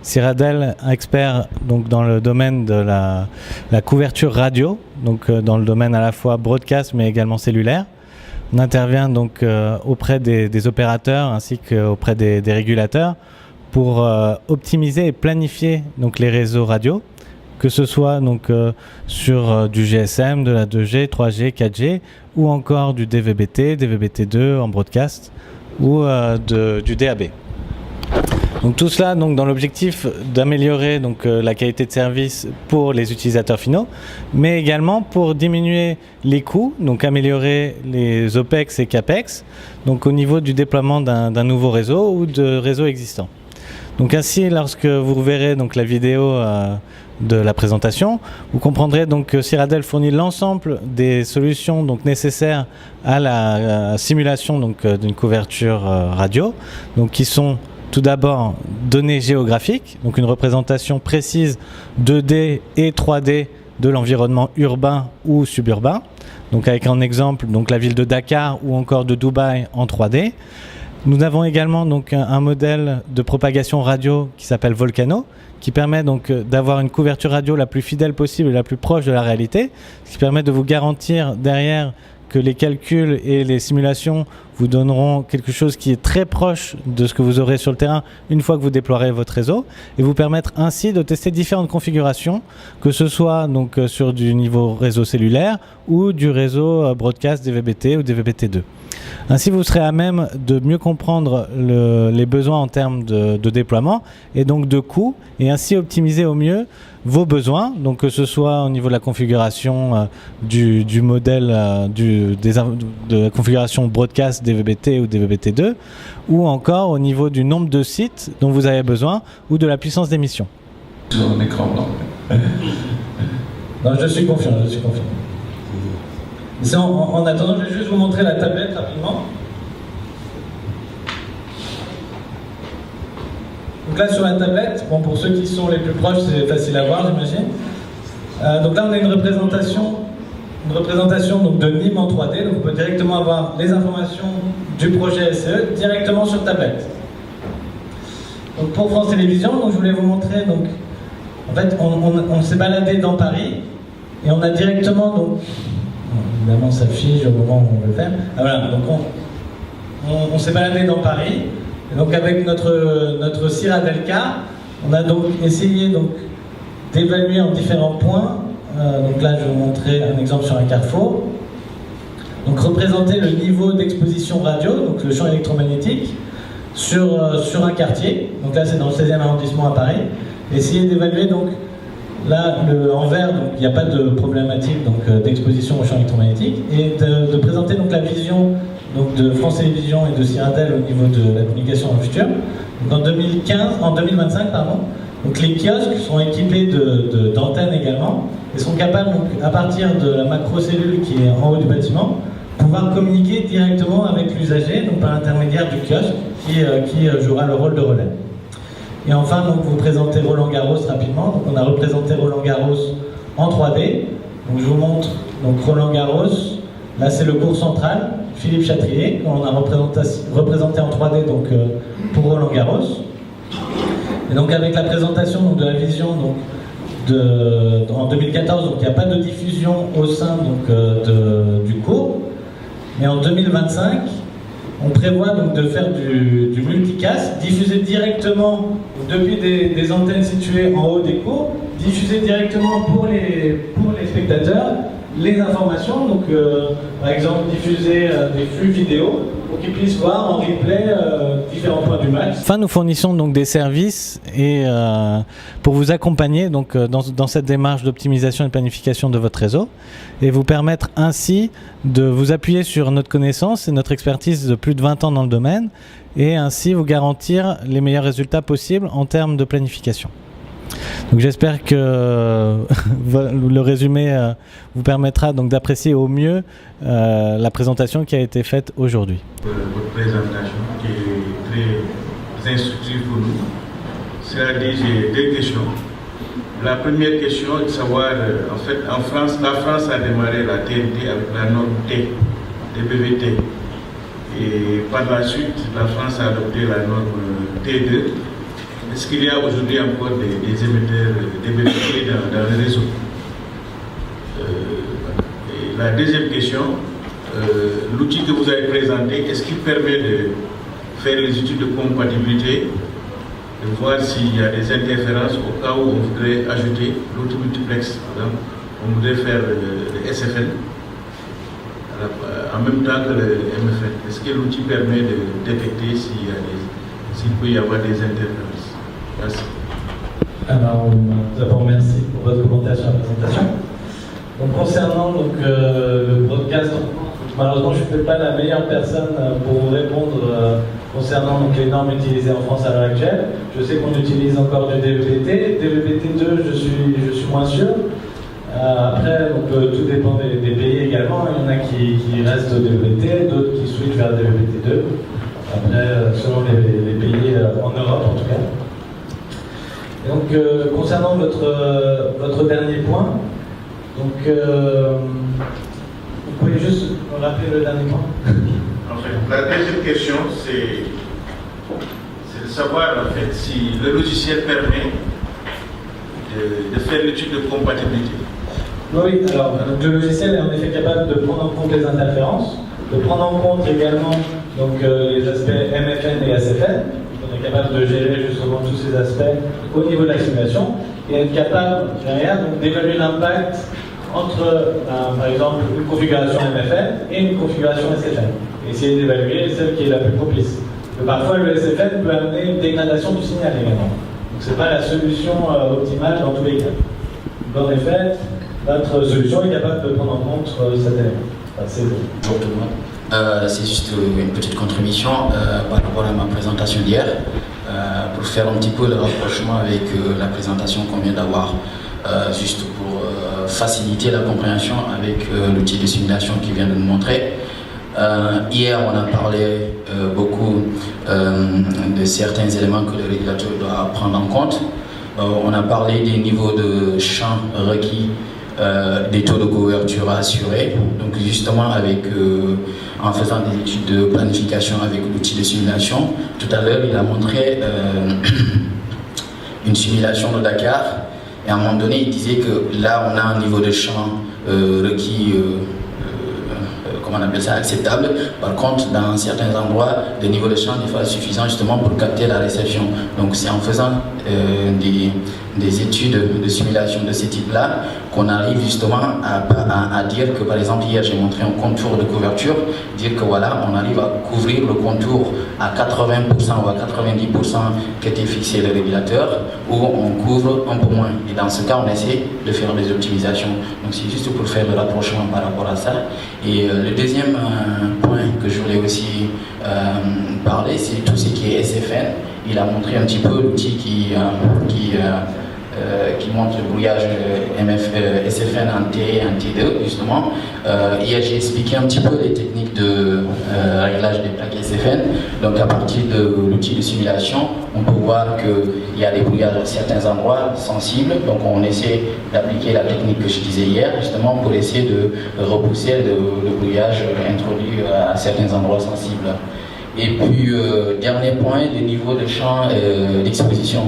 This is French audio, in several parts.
Cyraldel, expert donc, dans le domaine de la couverture radio, donc dans le domaine à la fois broadcast mais également cellulaire. On intervient donc auprès des opérateurs ainsi qu'auprès des régulateurs pour optimiser et planifier donc, les réseaux radio, que ce soit donc, sur du GSM, de la 2G, 3G, 4G ou encore du DVB-T, DVB-T2 en broadcast ou du DAB. Donc tout cela donc, dans l'objectif d'améliorer donc, la qualité de service pour les utilisateurs finaux, mais également pour diminuer les coûts, donc améliorer les OPEX et CAPEX, donc au niveau du déploiement d'un nouveau réseau ou de réseaux existants. Donc ainsi, lorsque vous verrez donc, la vidéo de la présentation, vous comprendrez donc que Cyraldel fournit l'ensemble des solutions donc, nécessaires à la simulation donc, d'une couverture radio, donc, qui sont tout d'abord données géographiques, donc une représentation précise 2D et 3D de l'environnement urbain ou suburbain, donc avec en exemple donc, la ville de Dakar ou encore de Dubaï en 3D. Nous avons également donc, un modèle de propagation radio qui s'appelle Volcano, qui permet donc d'avoir une couverture radio la plus fidèle possible et la plus proche de la réalité, ce qui permet de vous garantir derrière que les calculs et les simulations vous donneront quelque chose qui est très proche de ce que vous aurez sur le terrain une fois que vous déploierez votre réseau et vous permettre ainsi de tester différentes configurations, que ce soit donc sur du niveau réseau cellulaire ou du réseau broadcast DVB-T ou DVB-T2. Ainsi, vous serez à même de mieux comprendre les besoins en termes de déploiement et donc de coûts et ainsi optimiser au mieux vos besoins, donc que ce soit au niveau de la configuration du modèle de la configuration broadcast DVB-T ou DVB-T2 ou encore au niveau du nombre de sites dont vous avez besoin ou de la puissance d'émission. Sur un écran, non, je suis confiant. En attendant, je vais juste vous montrer la tablette rapidement. Donc là sur la tablette, bon, pour ceux qui sont les plus proches, c'est facile à voir, j'imagine. Donc là on a une représentation donc, de Nîmes en 3D, donc on peut directement avoir les informations du projet SCE directement sur tablette. Donc pour France Télévisions, donc, je voulais vous montrer, donc, en fait on s'est baladé dans Paris et on a directement, donc, évidemment ça fiche au moment où on veut le faire. Ah, voilà, donc on s'est baladé dans Paris. Et donc avec notre Cyraldel K, on a donc essayé donc, d'évaluer en différents points. Donc là je vais vous montrer un exemple sur un carrefour. Donc représenter le niveau d'exposition radio, donc le champ électromagnétique, sur un quartier. Donc là c'est dans le 16e arrondissement à Paris. Essayer d'évaluer donc là en vert, donc il n'y a pas de problématique d'exposition au champ électromagnétique, et de présenter donc la vision donc de France Télévisions et de Cyraldel au niveau de la communication dans le futur. Donc en 2025, donc les kiosques sont équipés d'antennes également et sont capables, donc, à partir de la macro-cellule qui est en haut du bâtiment, pouvoir communiquer directement avec l'usager, donc par l'intermédiaire du kiosque qui jouera le rôle de relais. Et enfin, donc, vous présentez Roland-Garros rapidement. Donc, on a représenté Roland-Garros en 3D. Donc, je vous montre donc, Roland-Garros. Là, c'est le cours central. Philippe Chatrier, qu'on a représenté en 3D donc, pour Roland-Garros. Et donc avec la présentation donc, de la vision donc, en 2014, donc, il n'y a pas de diffusion au sein donc, du cours. Mais en 2025, on prévoit donc, de faire du multicast, diffuser directement depuis des antennes situées en haut des cours, diffuser directement pour les spectateurs les informations, donc par exemple diffuser des flux vidéo pour qu'ils puissent voir en replay différents points du match. Enfin, nous fournissons donc des services et pour vous accompagner donc dans cette démarche d'optimisation et de planification de votre réseau et vous permettre ainsi de vous appuyer sur notre connaissance et notre expertise de plus de 20 ans dans le domaine et ainsi vous garantir les meilleurs résultats possibles en termes de planification. Donc j'espère que le résumé vous permettra donc d'apprécier au mieux la présentation qui a été faite aujourd'hui. Votre présentation qui est très instructive pour nous. C'est-à-dire j'ai deux questions. La première question est de savoir, en fait, en France, la France a démarré la TNT avec la norme T, DVB-T. Et par la suite, la France a adopté la norme T2. est-ce qu'il y a aujourd'hui encore des émetteurs, des BBT dans le réseau? Et la deuxième question, l'outil que vous avez présenté, est-ce qu'il permet de faire les études de compatibilité, de voir s'il y a des interférences au cas où on voudrait ajouter l'outil multiplex, par exemple, on voudrait faire le SFN en même temps que le MFN. Est-ce que l'outil permet de détecter s'il peut y avoir des interférences? Merci. Alors, d'abord, merci pour votre commentaire sur la présentation. Donc, concernant le broadcast, malheureusement, je ne suis peut-être pas la meilleure personne pour vous répondre concernant les normes utilisées en France à l'heure actuelle. Je sais qu'on utilise encore du DVB-T. DVB-T2, je suis moins sûr. Après, tout dépend des pays également. Il y en a qui restent au DVB-T, d'autres qui switchent vers DVB-T2. Après, selon les pays en Europe en tout cas. Et donc, concernant votre dernier point, donc, vous pouvez juste me rappeler le dernier point? En fait, la deuxième question, c'est de savoir en fait si le logiciel permet de faire l'étude de compatibilité. Oui, alors donc, le logiciel est en effet capable de prendre en compte les interférences, de prendre en compte également les aspects MFN et SFN. On est capable de gérer justement tous ces aspects au niveau de la simulation et être capable derrière d'évaluer l'impact entre, par exemple, une configuration MFN et une configuration SFN. Et essayer d'évaluer celle qui est la plus propice. Et parfois, le SFN peut amener une dégradation du signal également. Donc, ce n'est pas la solution optimale dans tous les cas. Donc, en effet, notre solution est capable de prendre en compte cet élément. Bonjour tout le monde. C'est juste une petite contribution par rapport à ma présentation d'hier, pour faire un petit peu le rapprochement avec la présentation qu'on vient d'avoir, juste pour faciliter la compréhension avec l'outil de simulation qui vient de nous montrer. Hier, on a parlé beaucoup de certains éléments que le régulateur doit prendre en compte. On a parlé des niveaux de champ requis, des taux de couverture assurés. Donc justement, en faisant des études de planification avec l'outil de simulation, tout à l'heure, il a montré une simulation de Dakar. Et à un moment donné, il disait que là, on a un niveau de champ requis, comment on appelle ça, acceptable. Par contre, dans certains endroits, le niveau de champ n'est pas suffisant justement pour capter la réception. Donc c'est en faisant des études de simulation de ce type-là qu'on arrive justement à dire que, par exemple, hier j'ai montré un contour de couverture, dire que voilà, on arrive à couvrir le contour à 80% ou à 90% qui était fixé le régulateur, ou on couvre un peu moins. Et dans ce cas, on essaie de faire des optimisations. Donc c'est juste pour faire le rapprochement par rapport à ça. Et le deuxième point que je voulais aussi parler, c'est tout ce qui est SFN. Il a montré un petit peu l'outil qui montre le brouillage SFN en T et en T2 justement. Hier j'ai expliqué un petit peu les techniques de réglage des plaques SFN. Donc à partir de l'outil de simulation, on peut voir qu'il y a des brouillages à certains endroits sensibles. Donc on essaie d'appliquer la technique que je disais hier justement pour essayer de repousser le brouillage introduit à certains endroits sensibles. Et puis, dernier point, le niveau de champ d'exposition.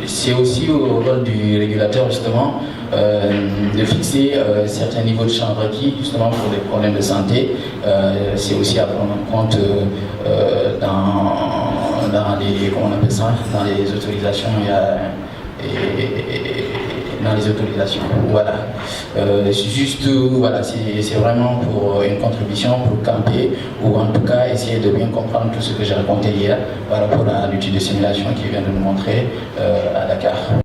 C'est aussi au rôle du régulateur, justement, de fixer certains niveaux de champ requis, justement, pour des problèmes de santé. C'est aussi à prendre en compte dans les, comment on appelle ça, dans les autorisations dans les autorisations. Voilà. Juste, voilà, c'est vraiment pour une contribution, pour camper, ou en tout cas essayer de bien comprendre tout ce que j'ai raconté hier par rapport à l'outil de simulation qui vient de nous montrer à Dakar.